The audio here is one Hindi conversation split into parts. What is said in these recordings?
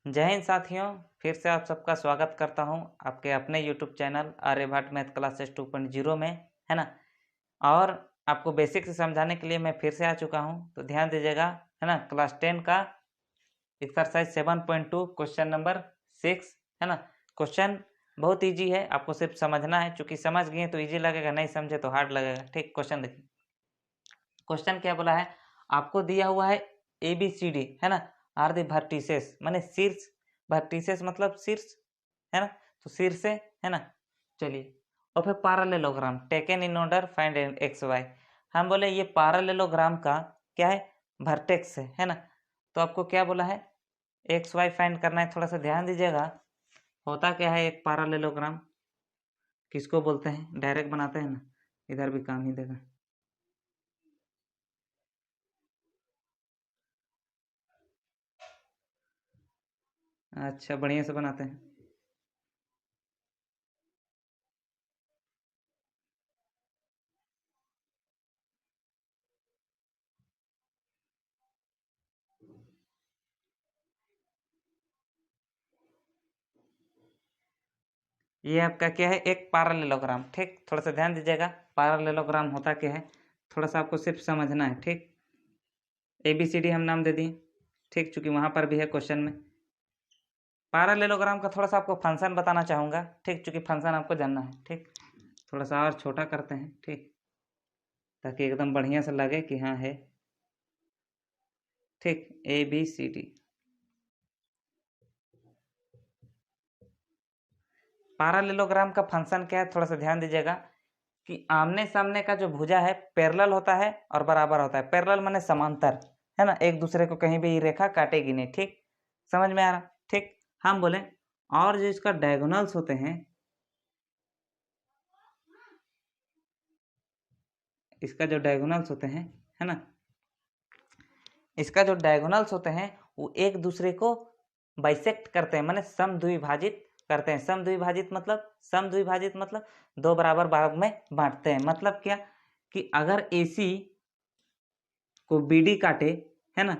जय हिंद साथियों, फिर से आप सबका स्वागत करता हूं आपके अपने YouTube channel Aryabhatta math classes 2.0 में, है ना। और आपको बेसिक से समझाने के लिए मैं फिर से आ चुका हूं, तो ध्यान दीजिएगा, है ना। क्लास 10 का एक्सरसाइज 7.2 क्वेश्चन नंबर 6, है ना। क्वेश्चन बहुत ईजी है, आपको सिर्फ समझना है। चूंकि समझ गए तो ईजी लगेगा, नहीं समझे तो हार्ड लगेगा। ठीक, क्वेश्चन देखिए। क्वेश्चन क्या बोला है, आपको दिया हुआ है ABCD, है ना, आर दी वर्टिसेस, माने शीर्ष, वर्टिसेस मतलब शीर्ष, है ना। तो शीर्ष है ना। चलिए, और फिर parallelogram taken in order find x y. हम बोले ये पैरेललोग्राम का क्या है, वर्टेक्स है ना। तो आपको क्या बोला है, एक्स वाई फाइंड करना है। थोड़ा सा ध्यान दीजिएगा, होता क्या है एक पैरेललोग्राम, किसको बोलते हैं, डायरेक्ट बनाते हैं ना, इधर भी काम ही देगा। अच्छा, बढ़िया से बनाते हैं। ये आपका क्या है, एक पैरेललोग्राम। ठीक, थोड़ा सा ध्यान दीजिएगा, पैरेललोग्राम होता क्या है, थोड़ा सा आपको सिर्फ समझना है। ठीक, ABCD हम नाम दे दिए। ठीक, चूंकि वहां पर भी है क्वेश्चन में। पैरेललोग्राम का थोड़ा सा आपको फंक्शन बताना चाहूँगा। ठीक, चूंकि फंक्शन आपको जानना है। ठीक, थोड़ा सा और छोटा करते हैं। ठीक, ताकि एकदम बढ़िया से लगे कि हाँ है। ठीक, ABCD पैरेललोग्राम का फंक्शन क्या है, थोड़ा सा ध्यान दीजिएगा कि आमने सामने का जो भुजा है पैरेलल होता है और बराबर होता है। पैरेलल माने समांतर, है ना, एक दूसरे को कहीं भी रेखा काटेगी नहीं। ठीक, समझ में आ रहा। ठीक, हम बोले और जो इसका डायगोनल्स होते हैं, इसका जो डायगोनल्स होते हैं, है ना, इसका जो डायगोनल्स होते हैं वो एक दूसरे को बाइसेक्ट करते हैं, माने समद्विभाजित करते हैं। समद्विभाजित मतलब दो बराबर भाग में बांटते हैं। मतलब क्या कि अगर AC को BD काटे, है ना,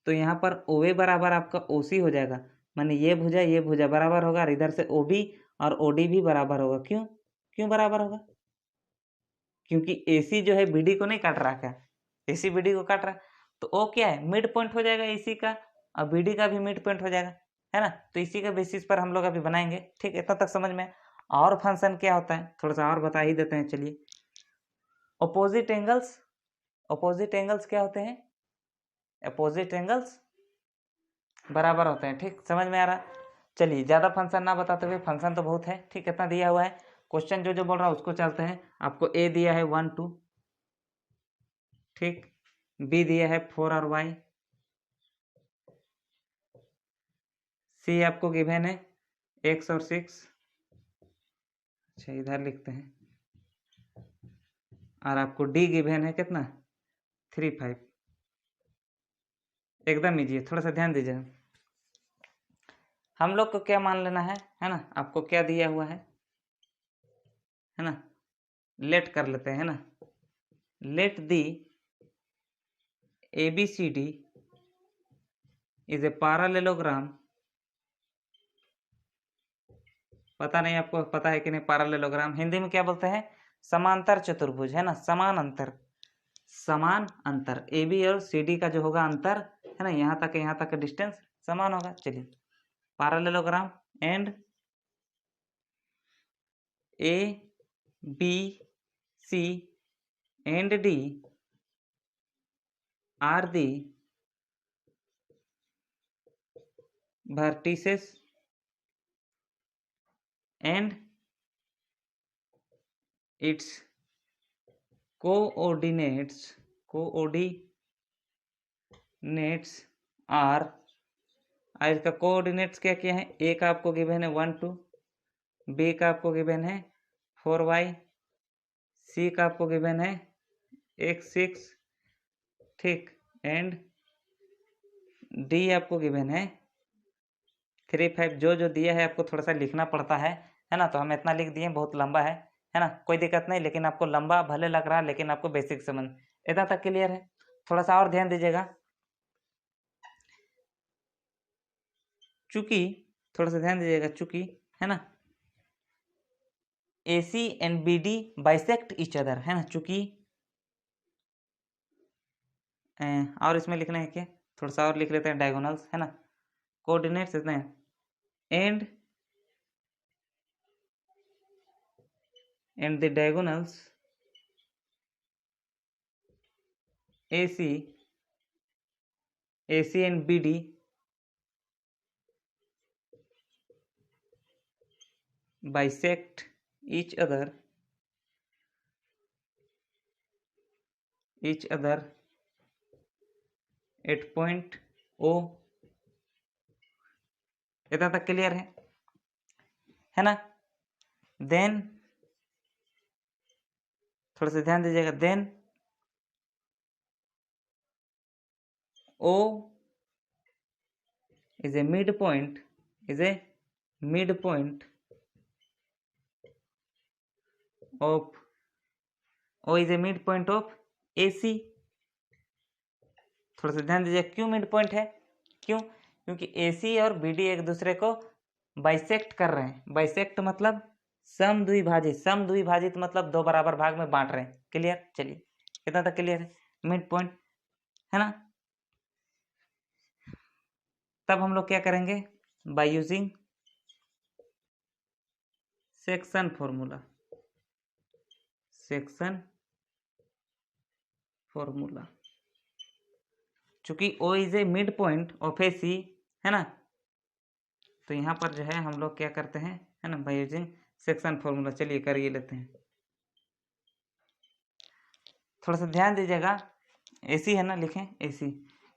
तो यहाँ पर OA बराबर आपका OC हो जाएगा। माने ये भुजा बराबर होगा और इधर से OB और OD भी बराबर होगा। क्यों क्यों बराबर होगा, क्योंकि AC जो है BD को नहीं काट रहा। क्या AC BD को काट रहा, तो O क्या है, मिड पॉइंट हो जाएगा AC का, और BD का भी मिड पॉइंट हो जाएगा, है ना। तो इसी का बेसिस पर हम लोग अभी बनाएंगे। ठीक, इतना तक समझ में। और फंक्शन क्या होता है थोड़ा सा और बता ही देते हैं। चलिए, अपोजिट एंगल्स, अपोजिट एंगल्स क्या होते हैं, अपोजिट एंगल्स बराबर होते हैं। ठीक, समझ में आ रहा। चलिए, ज़्यादा फंक्शन ना बताते हुए, फंक्शन तो बहुत है। ठीक, इतना दिया हुआ है। क्वेश्चन जो जो बोल रहा है उसको चलते हैं। आपको A दिया है 1 2, ठीक, B दिया है 4 और Y, C आपको गिवन है X और 6। अच्छा, इधर लिखते हैं। और आपको D गिवन है कितना, 3 5। एकदम इजी है, थोड़ा सा ध्यान दीजिए। हम लोग को क्या मान लेना है ना। आपको क्या दिया हुआ है ना, लेट कर लेते हैं ना। Let the ABCD is a parallelogram. पता नहीं आपको पता है कि नहीं, पैरेललोग्राम हिंदी में क्या बोलते हैं, समांतर चतुर्भुज, है ना। समान अंतर, समान अंतर AB और CD का जो होगा अंतर, है ना, यहाँ तक का डिस्टेंस समान होगा। चलिए, parallelogram and ABC and D are the vertices and its coordinates are, इसका कोऑर्डिनेट्स क्या क्या है, A का आपको गिवन है 1 2, B का आपको गिवन है 4Y, C का आपको गिवन है X 6, ठीक, एंड D आपको गिवन है 3 5। जो जो दिया है आपको थोड़ा सा लिखना पड़ता है ना। तो हम इतना लिख दिए, बहुत लंबा है ना, कोई दिक्कत नहीं। लेकिन आपको लंबा भले लग रहा है, लेकिन आपको बेसिक समझ इतना तक क्लियर है। थोड़ा सा और ध्यान दीजिएगा, चूंकि थोड़ा सा ध्यान दीजिएगा, चूंकि है ना AC and BD bisect each other, है ना, चूंकि और इसमें लिखना है क्या, थोड़ा सा और लिख लेते हैं, डायगोनल्स, है ना, कोऑर्डिनेट्स इतने and the diagonals AC and BD bisect each other at point O। इतना तक क्लियर है ना। देन थोड़ा सा ध्यान दीजिएगा, then O is a midpoint of AC। थोड़ा सा ध्यान दीजिए, क्यों मिड पॉइंट है, क्यों, क्योंकि AC और BD एक दूसरे को बाइसेक्ट कर रहे हैं। बाइसेक्ट मतलब समद्विभाजित मतलब दो बराबर भाग में बांट रहे हैं। क्लियर, चलिए कितना तक क्लियर है, मिड पॉइंट, है ना। तब हम लोग क्या करेंगे, बाय यूजिंग सेक्शन फॉर्मूला, चूंकि O is a mid point of AC, है ना, तो यहाँ पर जो है हम लोग क्या करते हैं, है ना, बाय यूजिंग सेक्शन फॉर्मूला। चलिए करिए लेते हैं, थोड़ा सा ध्यान दीजिएगा, AC है ना, लिखें AC।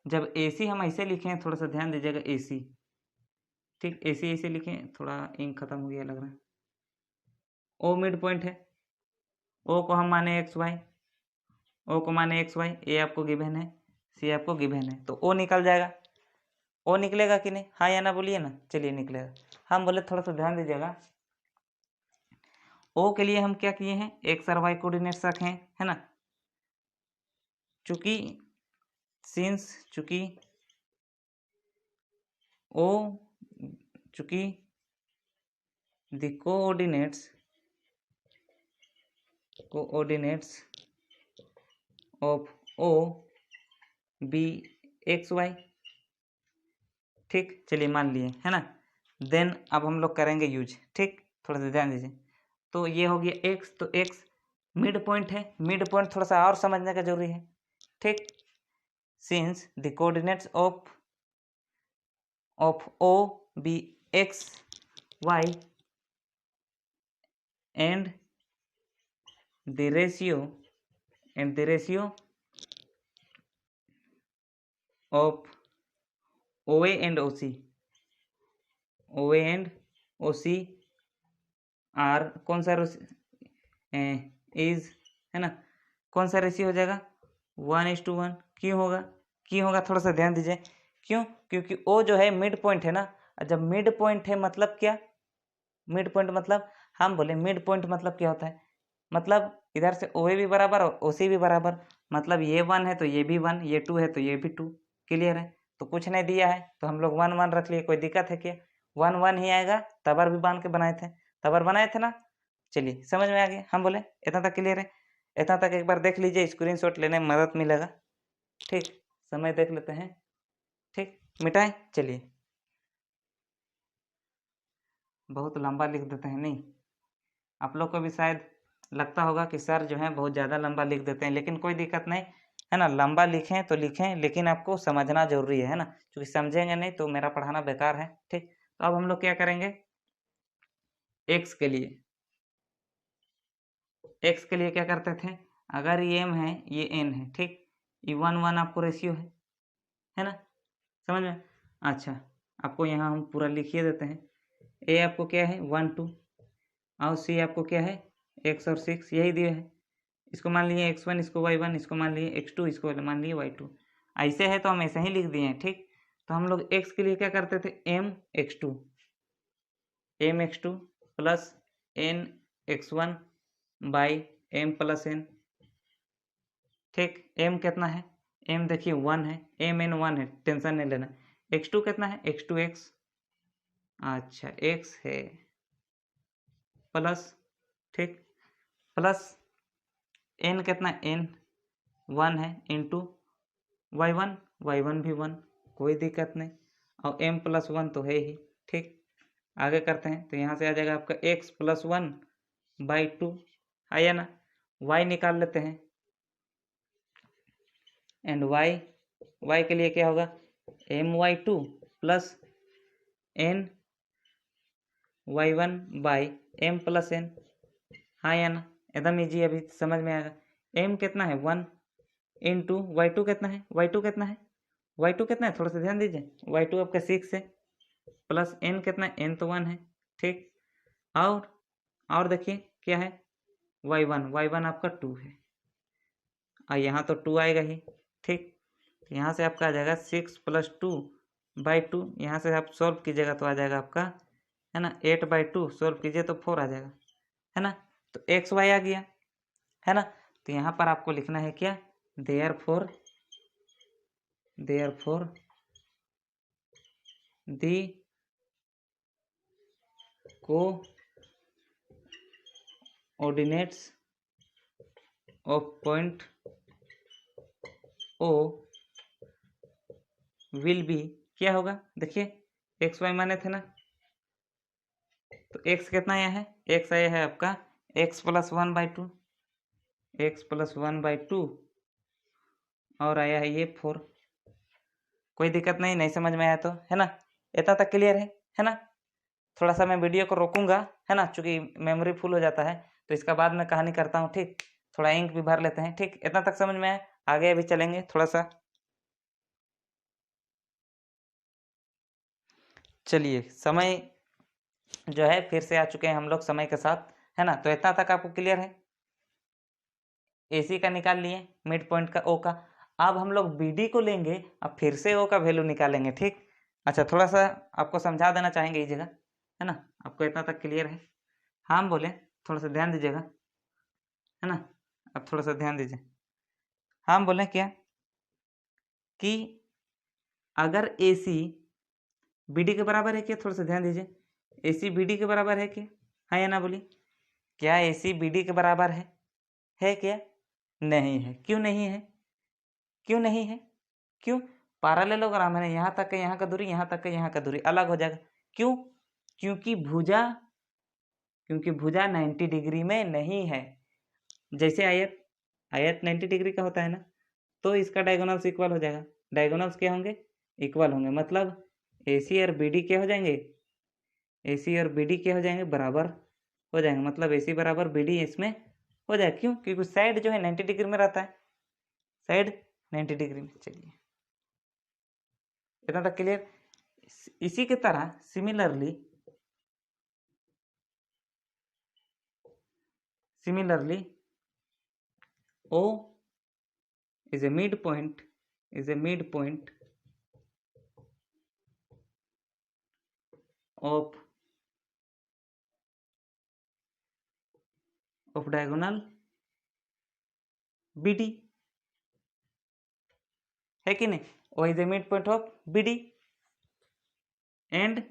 जब AC हम ऐसे लिखें, थोड़ा सा ध्यान दीजिएगा, AC, ठीक, AC ऐसे लिखें, थोड़ा इंक खत्म हो गया लग रहा है। O मिड पॉइंट है, O को हम माने XY, O को माने XY, A आपको गिवन है, C आपको गिवन है, तो O निकल जाएगा। O निकलेगा कि नहीं, हाँ या ना बोलिए ना। चलिए निकलेगा। हम बोले थोड़ा सा ध्यान दीजिएगा, O के लिए हम क्या किए हैं, X और Y कोऑर्डिनेट्स रखे हैं, है ना, चूंकि the coordinates of O be XY, ठीक, चलिए मान लिए, है ना। देन अब हम लोग करेंगे यूज, ठीक, थोड़ा सा ध्यान दीजिए। तो ये हो गया X, तो X मिड पॉइंट है, मिड पॉइंट थोड़ा सा और समझने का जरूरी है, ठीक। Since the coordinates of O be XY and the ratio of OA and OC are कौन सा इज, है ना, कौन सा रेशियो हो जाएगा, 1:1। क्यों होगा, थोड़ा सा ध्यान दीजिए, क्यों, क्योंकि O जो है मिड पॉइंट है ना। जब मिड पॉइंट है मतलब क्या, मिड पॉइंट मतलब, हम बोले मिड पॉइंट मतलब क्या होता है, मतलब इधर से OA भी बराबर और OC भी बराबर, मतलब ये 1 है तो ये भी 1, ये 2 है तो ये भी 2। क्लियर है, तो कुछ नहीं दिया है तो हम लोग 1 1 रख लिए, कोई दिक्कत है क्या, 1 1 ही आएगा। तबर भी बांध के बनाए थे ना। चलिए समझ में आ गया, हम बोले इतना तक क्लियर है। इतना तक एक बार देख लीजिए, स्क्रीनशॉट लेने में मदद मिलेगा, ठीक। समय देख लेते हैं, ठीक, मिटाएं, चलिए बहुत लंबा लिख देते हैं, नहीं, आप लोग को भी शायद लगता होगा कि सर जो है बहुत ज़्यादा लंबा लिख देते हैं, लेकिन कोई दिक्कत नहीं, है ना। लंबा लिखें तो लिखें, लेकिन आपको समझना जरूरी है ना, क्योंकि समझेंगे नहीं तो मेरा पढ़ाना बेकार है, ठीक। तो अब हम लोग क्या करेंगे, एक्स के लिए क्या करते थे, अगर ये M है, ये N है, ठीक, ये 1 1 आपको रेशियो है ना, समझ में। अच्छा, आपको यहाँ हम पूरा लिखिए देते हैं। A आपको क्या है, 1 2, और C आपको क्या है, X और 6, यही दिए है। इसको मान लिए X1, इसको Y1, इसको मान लिए X2, इसको मान लिए Y2। ऐसे है तो हम ऐसे ही लिख दिए हैं, ठीक। तो हम लोग X के लिए क्या करते थे, MX2 plus NX1 by M plus N, ठीक। M कितना है, M देखिए 1 है, MN 1 है, टेंशन नहीं लेना। X2 कितना है, X2X अच्छा x है प्लस, ठीक, प्लस n कितना, n 1 है इंटू y1 भी 1, कोई दिक्कत नहीं, और m प्लस 1 तो है ही, ठीक। आगे करते हैं तो यहाँ से आ जाएगा आपका x प्लस 1 बाई 2, आया ना। y निकाल लेते हैं, एंड y के लिए क्या होगा, my2 plus n y1 by m plus n, हाँ या ना, एकदम ईजी, अभी समझ में आएगा। m कितना है 1 इंटू y2 कितना है, y2 कितना है, y2 कितना है, थोड़ा सा ध्यान दीजिए, y2 आपका 6 है, प्लस n कितना है, n तो 1 है, ठीक। और देखिए क्या है, y1 आपका 2 है, और यहाँ तो 2 आएगा ही, ठीक। तो यहाँ से आपका आ जाएगा 6 प्लस 2 बाई 2, यहाँ से आप सॉल्व कीजिएगा तो आ जाएगा आपका, है ना, 8 बाई 2 सॉल्व कीजिए तो 4 आ जाएगा, है ना। तो एक्स वाई आ गया, है ना। तो यहाँ पर आपको लिखना है क्या, therefore the coordinates of point O will be, क्या होगा, देखिए एक्स वाई माने थे ना, तो एक्स कितना आया है, एक्स आया है आपका एक्स प्लस 1/2, एक्स प्लस 1/2, और आया है ये 4, कोई दिक्कत नहीं, नहीं समझ में आया तो, है ना, इतना तक क्लियर है ना। थोड़ा सा मैं वीडियो को रोकूंगा, है ना, चूंकि मेमोरी फुल हो जाता है, तो इसका बाद में कहानी करता हूँ, ठीक। थोड़ा इंक भी भर लेते हैं, ठीक, इतना तक समझ में आया, आगे अभी चलेंगे थोड़ा सा। चलिए, समय जो है फिर से आ चुके हैं हम लोग समय के साथ, है ना। तो इतना तक आपको क्लियर है, AC का निकाल लिए, मिड पॉइंट का O का। अब हम लोग BD को लेंगे, अब फिर से O का वैल्यू निकालेंगे, ठीक। अच्छा, थोड़ा सा आपको समझा देना चाहेंगे इस जगह, है ना, आपको इतना तक क्लियर है, हाँ हम बोले, थोड़ा सा ध्यान दीजिएगा, है ना, अब थोड़ा सा ध्यान दीजिए, हाँ हम बोले क्या कि अगर AC BD के बराबर है क्या, थोड़ा सा ध्यान दीजिए, AC BD के बराबर है क्या, हाँ या ना बोलिए, क्या AC BD के बराबर है क्या, नहीं है, क्यों नहीं है, क्यों नहीं है, क्यों, पैरेललोग्राम है ना, यहाँ तक का यहाँ का दूरी, यहाँ तक का यहाँ का दूरी अलग हो जाएगा, क्यों, क्योंकि भुजा 90 डिग्री में नहीं है। जैसे आयत 90 डिग्री का होता है ना, तो इसका डायगोनल्स इक्वल हो जाएगा, डायगोनल्स क्या होंगे, इक्वल होंगे, मतलब AC और BD क्या हो जाएंगे, AC और BD क्या हो जाएंगे, बराबर हो जाएंगे, मतलब AC बराबर BD इसमें हो जाएगा, क्यों, क्योंकि साइड जो है 90 डिग्री में रहता है, साइड 90 डिग्री में। चलिए, इतना तक क्लियर। इसी की तरह similarly O is a midpoint of diagonal BD, है कि नहीं, O is a midpoint of BD and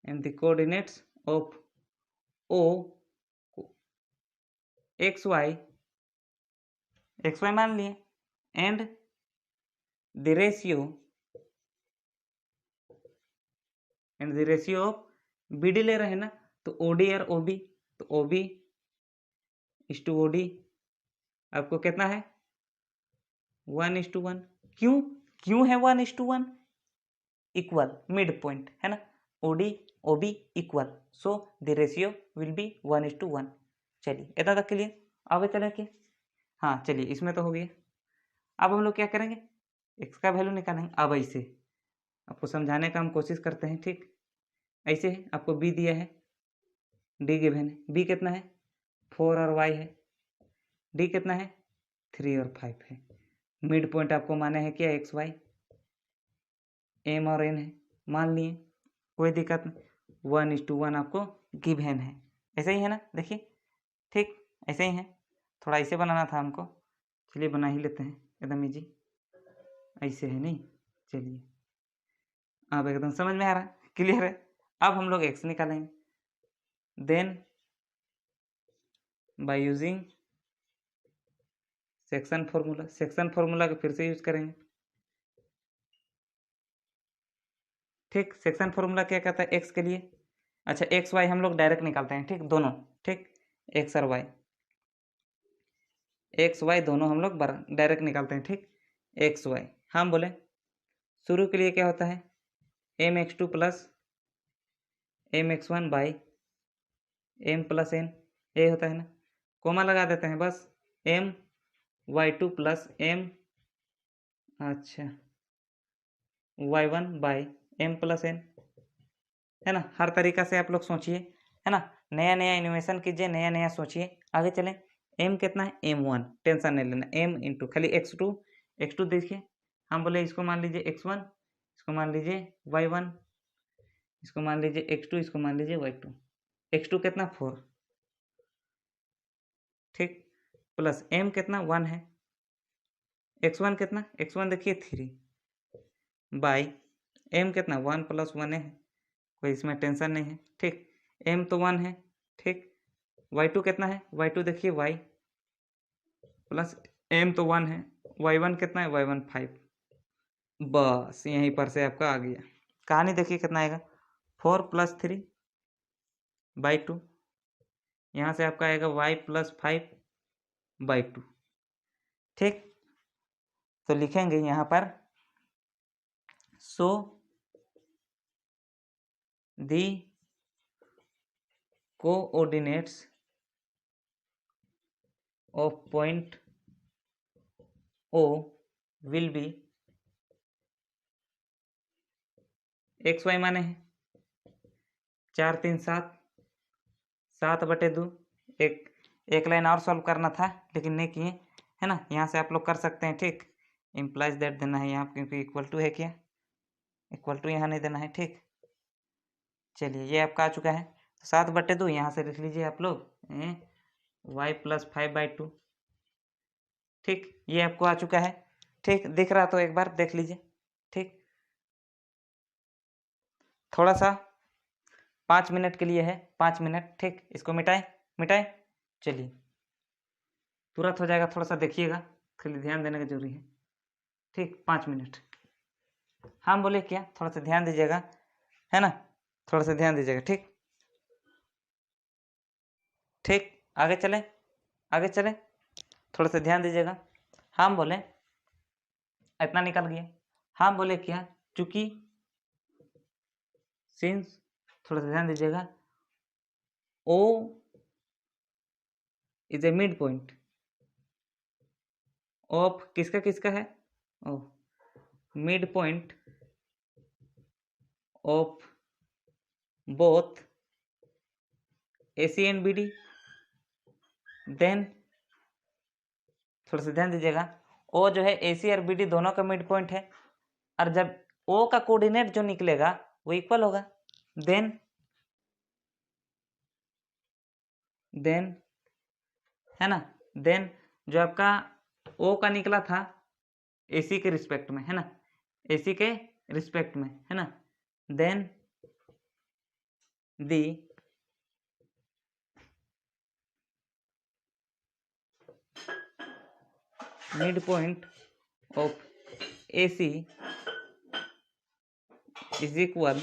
the coordinates of O xy मान लिए, and the ratio of BD ले रहे हैं ना, तो OD और OB, तो OB is to OD आपको कितना है 1:1, क्यों है 1:1, इक्वल, मिड पॉइंट है ना, OD OB equal, so the ratio will be 1:1। चलिए, इतना तक क्लियर, आगे चले के, हाँ चलिए, इसमें तो हो गया। अब हम लोग क्या करेंगे, x का वैल्यू निकालेंगे। अब ऐसे आपको समझाने का हम कोशिश करते हैं, ठीक। ऐसे आपको B दिया है, D गिवन है, B कितना है 4 और y है, D कितना है 3 और 5 है, मिड पॉइंट आपको माना है क्या XY, M और N है, मान लिए, कोई दिक्कत नहीं, 1:1 आपको गिवन है, ऐसे ही है ना, देखिए, ठीक, ऐसे ही है, थोड़ा ऐसे बनाना था हमको, चलिए बना ही लेते हैं, एकदम इजी। ऐसे है नहीं। चलिए अब एकदम समझ में आ रहा है, क्लियर है। अब हम लोग x निकालेंगे, then by using section formula, section formula को फिर से यूज करेंगे। ठीक, सेक्शन फॉर्मूला क्या कहता है x के लिए? अच्छा एक्स वाई हम लोग डायरेक्ट निकालते हैं, ठीक, दोनों, ठीक, एक्स और वाई, एक्स वाई दोनों हम लोग डायरेक्ट निकालते हैं, ठीक। एक्स वाई हम बोले शुरू के लिए क्या होता है, M X two plus M X one by M plus N, ये होता है ना, कोमा लगा देते हैं बस, M Y two plus M, अच्छा Y one by M plus N, है ना। हर तरीका से आप लोग सोचिए, है ना, नया नया इनोवेशन कीजिए, नया नया सोचिए, आगे चलें। एम कितना है, एम वन, टेंशन नहीं लेना, एम इंटू खाली एक्स टू देखिए, हम बोले इसको मान लीजिए एक्स वन, इसको मान लीजिए वाई वन, इसको मान लीजिए एक्स टू, इसको मान लीजिए वाई टू, एक्स टू कितना 4, ठीक, प्लस एम कितना 1 है, एक्स वन कितना, एक्स वन देखिए 3, बाई एम कितना 1 प्लस 1 है, कोई इसमें टेंशन नहीं है, ठीक, एम तो 1 है, ठीक, वाई टू कितना है, वाई टू देखिए वाई प्लस एम तो 1 है, वाई वन कितना है, वाई वन 5, बस यहीं पर से आपका आ गया। कहानी देखिए कितना आएगा, 4 प्लस 3 बाई 2, यहाँ से आपका आएगा y प्लस 5 बाई 2, ठीक। तो लिखेंगे यहाँ पर so the coordinates of point O will be, X Y माने हैं 4 3 7, 7/2, एक लाइन और सॉल्व करना था लेकिन नहीं किए, है ना। यहाँ से आप लोग कर सकते हैं, ठीक, इम्प्लाइज दैट देना है यहाँ, क्योंकि इक्वल टू है, क्या इक्वल टू यहाँ नहीं देना है, ठीक। चलिए ये आपका आ चुका है, 7/2 यहाँ से लिख लीजिए आप लोग y प्लस 5/2, ठीक, ये आपको आ चुका है, ठीक, दिख रहा तो एक बार देख लीजिए, ठीक। थोड़ा सा 5 मिनट के लिए है, 5 मिनट, ठीक, इसको मिटाए, चलिए तुरंत हो जाएगा, थोड़ा सा देखिएगा, खाली ध्यान देने का जरूरी है, ठीक, 5 मिनट। हम बोले क्या, थोड़ा सा ध्यान दीजिएगा, है ना, थोड़ा सा ध्यान दीजिएगा, ठीक, ठीक, आगे चले, थोड़ा सा ध्यान दीजिएगा। हम बोले इतना निकल गया, हम बोले क्या, चूंकि सिंस, थोड़ा सा ध्यान दीजिएगा, O is a mid point of किसका है, O mid point of both AC and BD, then थोड़ा सा ध्यान दीजिएगा, O जो है AC और BD दोनों का मिड पॉइंट है, और जब O का कोऑर्डिनेट जो निकलेगा वो इक्वल होगा, देन है ना, देन जो आपका O का निकला था AC के रिस्पेक्ट में, है ना, AC के रिस्पेक्ट में, है ना, then the mid point of AC is equal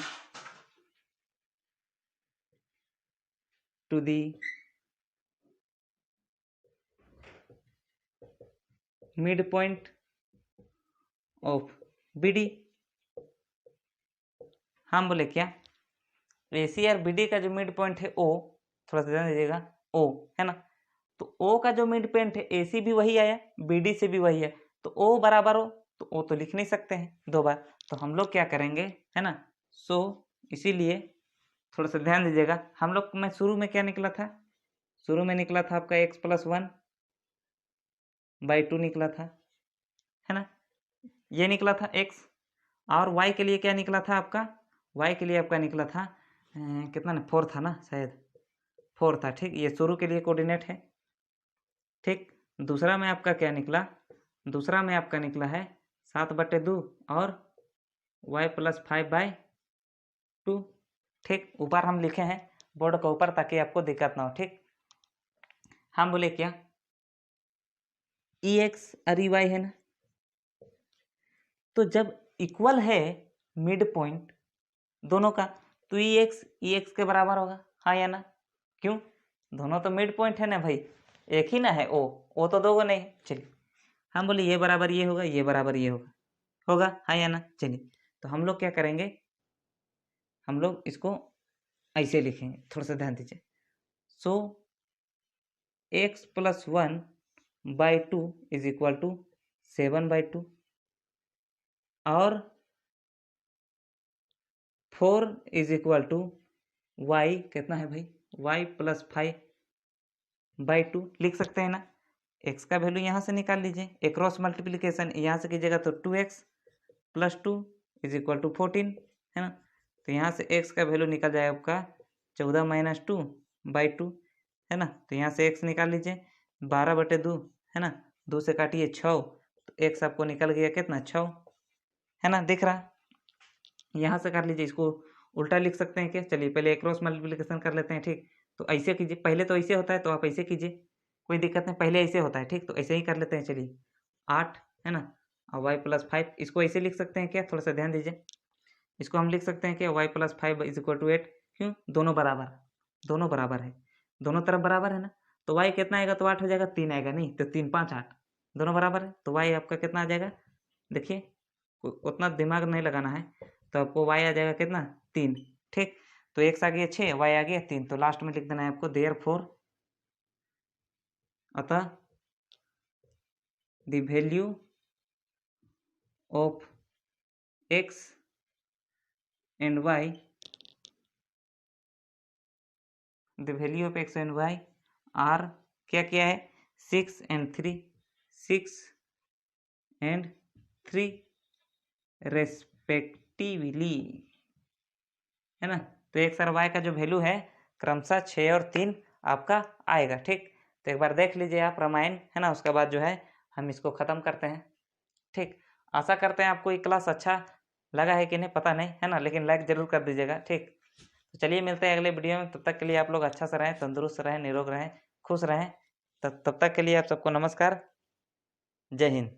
to the midpoint of BD। हम बोले क्या, AC और BD का जो मिड पॉइंट है O, थोड़ा सा ध्यान दीजिएगा, O है ना, तो O का जो मिड पॉइंट है AC भी वही आया, BD से भी वही है, तो O बराबर हो, तो O तो लिख नहीं सकते हैं 2 बार, तो हम लोग क्या करेंगे, है ना, सो इसीलिए थोड़ा सा ध्यान दीजिएगा, हम लोग में शुरू में क्या निकला था, शुरू में निकला था आपका x प्लस 1/2 निकला था, है ना, ये निकला था x, और y के लिए क्या निकला था आपका, y के लिए आपका निकला था कितना ना, 4 था ना, शायद 4 था, ठीक, ये शुरू के लिए कोऑर्डिनेट है, ठीक। दूसरा में आपका क्या निकला, दूसरा में आपका निकला है 7/2 और y + 5/2। ठीक, ऊपर हम लिखे हैं बोर्ड के ऊपर ताकि आपको दिक्कत ना हो। ठीक, हम बोले क्या EX और EY है ना, तो जब इक्वल है मिड पॉइंट दोनों का तो EX के बराबर होगा, हाँ या ना? क्यों? दोनों तो मिड पॉइंट है ना भाई, एक ही ना है ओ तो दो नहीं। चलिए हम बोले ये बराबर ये होगा, ये बराबर ये होगा, हाँ या ना? चलिए तो हम लोग क्या करेंगे, हम लोग इसको ऐसे लिखेंगे, थोड़ा सा ध्यान दीजिए। सो x + 1/2 = 7/2 और 4 = y कितना है भाई, y + 5/2 लिख सकते हैं ना। x का वैल्यू यहाँ से निकाल लीजिए, एक क्रॉस मल्टीप्लिकेशन यहाँ से कीजिएगा तो 2x + 2 = 14 है ना। तो यहाँ से x का वैल्यू निकल जाएगा आपका 14 - 2/2 है ना। तो यहाँ से x निकाल लीजिए 12/2 है ना, 2 से काटिए 6, तो x आपको निकल गया कितना 6 है ना, दिख रहा। यहाँ से कर लीजिए, इसको उल्टा लिख सकते हैं क्या, चलिए पहले एक क्रॉस मल्टीप्लिकेशन कर लेते हैं। ठीक, तो ऐसे कीजिए, पहले तो ऐसे होता है तो आप ऐसे कीजिए, कोई दिक्कत नहीं, पहले ऐसे होता है। ठीक, तो ऐसे ही कर लेते हैं। चलिए 8 है ना और y + 5, इसको ऐसे लिख सकते हैं क्या, थोड़ा सा ध्यान दीजिए। इसको हम लिख सकते हैं कि y + 5 = 8। क्यों? दोनों बराबर है, दोनों तरफ बराबर है ना। तो y कितना आएगा, तो 8 हो जाएगा, 3 आएगा नहीं, तो 3 5 8 दोनों बराबर है, तो y आपका कितना आ जाएगा, देखिए उतना दिमाग नहीं लगाना है, तो आपको y आ जाएगा कितना 3। ठीक, तो x आ गया 6, y आ गया 3, तो लास्ट में लिख देना है आपको देयरफॉर, अतः the value of x and y, the value of x and y are क्या क्या है 6 and 3 रेस्पेक्टिवली है ना। तो x और y का जो वैल्यू है क्रमशः 6 और 3 आपका आएगा। ठीक, तो एक बार देख लीजिए आप रामायण है ना, उसके बाद जो है हम इसको ख़त्म करते हैं। ठीक, आशा करते हैं आपको ये क्लास अच्छा लगा है कि नहीं पता नहीं है ना, लेकिन लाइक ज़रूर कर दीजिएगा। ठीक, तो चलिए मिलते हैं अगले वीडियो में, तब तक के लिए आप लोग अच्छा से रहें, तंदुरुस्त रहें, निरोग रहें, खुश रहें। तब तक के लिए आप सबको नमस्कार, जय हिंद।